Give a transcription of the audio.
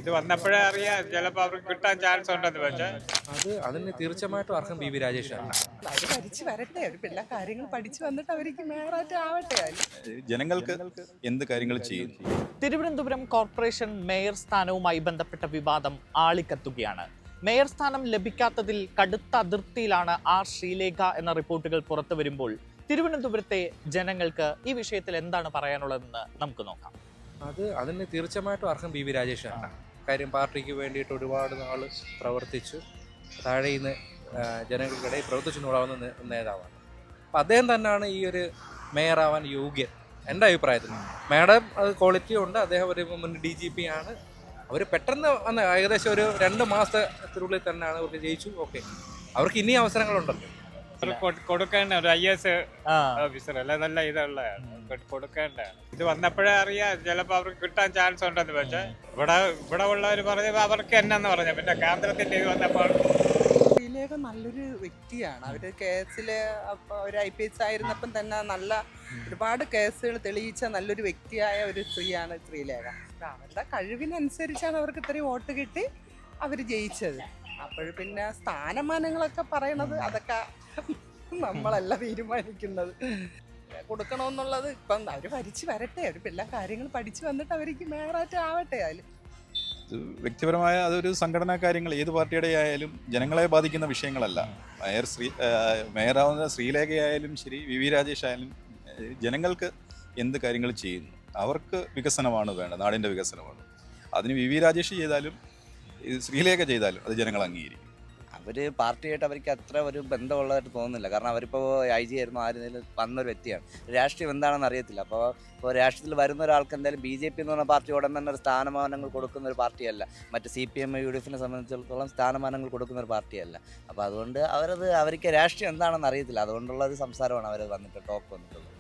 ഇത് വന്നപ്പോഴേ അറിയാം ചിലപ്പോൾ അവർക്ക് കിട്ടാൻ ചാൻസ് ഉണ്ടെന്ന്. പക്ഷേ അതിന് തീർച്ചയായിട്ടും അർഹം പി വി രാജേഷാണ്. അവർ ഭരിച്ച് വരട്ടെ, അവർ എല്ലാ കാര്യങ്ങൾ പഠിച്ചു വന്നിട്ട് അവർക്ക് മേയറായിട്ട് ആവട്ടെ. ജനങ്ങൾക്ക് എന്ത് കാര്യങ്ങൾ ചെയ്യും. തിരുവനന്തപുരം കോർപ്പറേഷൻ മേയർ സ്ഥാനവുമായി ബന്ധപ്പെട്ട വിവാദം ആളിക്കത്തുകയാണ്. മേയർ സ്ഥാനം ലഭിക്കാത്തതിൽ കടുത്ത അതിർത്തിയിലാണ് ആർ ശ്രീലേഖ എന്ന റിപ്പോർട്ടുകൾ പുറത്തു വരുമ്പോൾ തിരുവനന്തപുരത്തെ ജനങ്ങൾക്ക് ഈ വിഷയത്തിൽ എന്താണ് പറയാനുള്ളതെന്ന് നമുക്ക് നോക്കാം. അതിന് തീർച്ചയായിട്ടും അർഹം പി വി രാജേഷാണ്. കാര്യം പാർട്ടിക്ക് വേണ്ടിയിട്ട് ഒരുപാട് നാൾ പ്രവർത്തിച്ചു, താഴെ നിന്ന് ജനങ്ങൾക്കിടയിൽ പ്രവർത്തിച്ചു നോടാവുന്ന നേതാവാണ്. അപ്പം അദ്ദേഹം തന്നെയാണ് ഈ ഒരു മേയറാവാൻ യോഗ്യൻ എൻ്റെ അഭിപ്രായത്തിൽ. മേഡം അത് ക്വാളിറ്റി ഉണ്ട്. അദ്ദേഹം ഒരു മുൻ DGP ആണ്. അവർ പെട്ടെന്ന് വന്ന് ഏകദേശം ഒരു 2 മാസത്തിനുള്ളിൽ തന്നെയാണ് അവർക്ക് ജയിച്ചു. ഓക്കെ, അവർക്ക് ഇനി അവസരങ്ങളുണ്ടല്ലോ. കൊടുക്കേണ്ട ഒരു IAS ഓഫീസർ അല്ല, നല്ല ഇതുള്ളതാണ്, കൊടുക്കേണ്ടതാണ്. ഇത് വന്നപ്പോഴേ അറിയാം ചിലപ്പോൾ അവർക്ക് കിട്ടാൻ ചാൻസ് ഉണ്ടെന്ന്. പക്ഷേ ഇവിടെ ഉള്ളവർ പറഞ്ഞപ്പോൾ അവർക്ക് എന്നാന്ന് പറഞ്ഞു. പിന്നെ കേന്ദ്രത്തിന്റെ ഇത് വന്നപ്പോൾ ശ്രീലേഖ നല്ലൊരു വ്യക്തിയാണ്. അവർ കേസിൽ ഒരു IPS ആയിരുന്നപ്പം തന്നെ നല്ല ഒരുപാട് കേസുകൾ തെളിയിച്ച നല്ലൊരു വ്യക്തിയായ ഒരു സ്ത്രീയാണ് ശ്രീലേഖ. അവരുടെ കഴിവിനനുസരിച്ചാണ് അവർക്ക് ഇത്രയും വോട്ട് കിട്ടി അവർ ജയിച്ചത്. അപ്പോൾ പിന്നെ സ്ഥാനമാനങ്ങളൊക്കെ പറയണത് അതൊക്കെ നമ്മളല്ല തീരുമാനിക്കുന്നത്. കൊടുക്കണമെന്നുള്ളത് ഇപ്പം അവർ ഭരിച്ച് വരട്ടെ, അവർ എല്ലാ കാര്യങ്ങൾ പഠിച്ചു വന്നിട്ട് അവർക്ക് മേയറായിട്ട് ആവട്ടെ. അതിൽ വ്യക്തിപരമായ അതൊരു സംഘടനാ കാര്യങ്ങൾ ഏത് പാർട്ടിയുടെ ആയാലും ജനങ്ങളെ ബാധിക്കുന്ന വിഷയങ്ങളല്ല. മേയറാവുന്ന ശ്രീലേഖയായാലും ശരി, വി രാജേഷ് ആയാലും ജനങ്ങൾക്ക് എന്ത് കാര്യങ്ങൾ ചെയ്യുന്നു, അവർക്ക് വികസനമാണ് വേണ്ടത്, നാടിൻ്റെ വികസനമാണ്. അതിന് വി രാജേഷ് ചെയ്താലും ശ്രീലേഖ ചെയ്താലും അത് ജനങ്ങൾ അംഗീകരിക്കും. അവർ പാർട്ടിയായിട്ട് അവർക്ക് അത്ര ഒരു ബന്ധമുള്ളതായിട്ട് തോന്നുന്നില്ല. കാരണം അവരിപ്പോൾ IG ആയിരുന്നു, ആരെങ്കിലും വന്നൊരു വ്യക്തിയാണ്. രാഷ്ട്രീയം എന്താണെന്ന് അറിയത്തില്ല. ഇപ്പോൾ രാഷ്ട്രീയത്തിൽ വരുന്ന ഒരാൾക്ക് എന്തായാലും BJP എന്ന് പറഞ്ഞ പാർട്ടി ഉടൻ തന്നെ ഒരു സ്ഥാനമാനങ്ങൾ കൊടുക്കുന്ന ഒരു പാർട്ടിയല്ല. മറ്റ് CPM UDF സംബന്ധിച്ചിടത്തോളം സ്ഥാനമാനങ്ങൾ കൊടുക്കുന്ന ഒരു പാർട്ടിയല്ല. അപ്പോൾ അതുകൊണ്ട് അവർക്ക് രാഷ്ട്രീയം എന്താണെന്ന് അറിയത്തില്ല. അതുകൊണ്ടുള്ള ഒരു സംസാരമാണ് അവർ വന്നിട്ട് ടോക്ക് വന്നിട്ടുള്ളത്.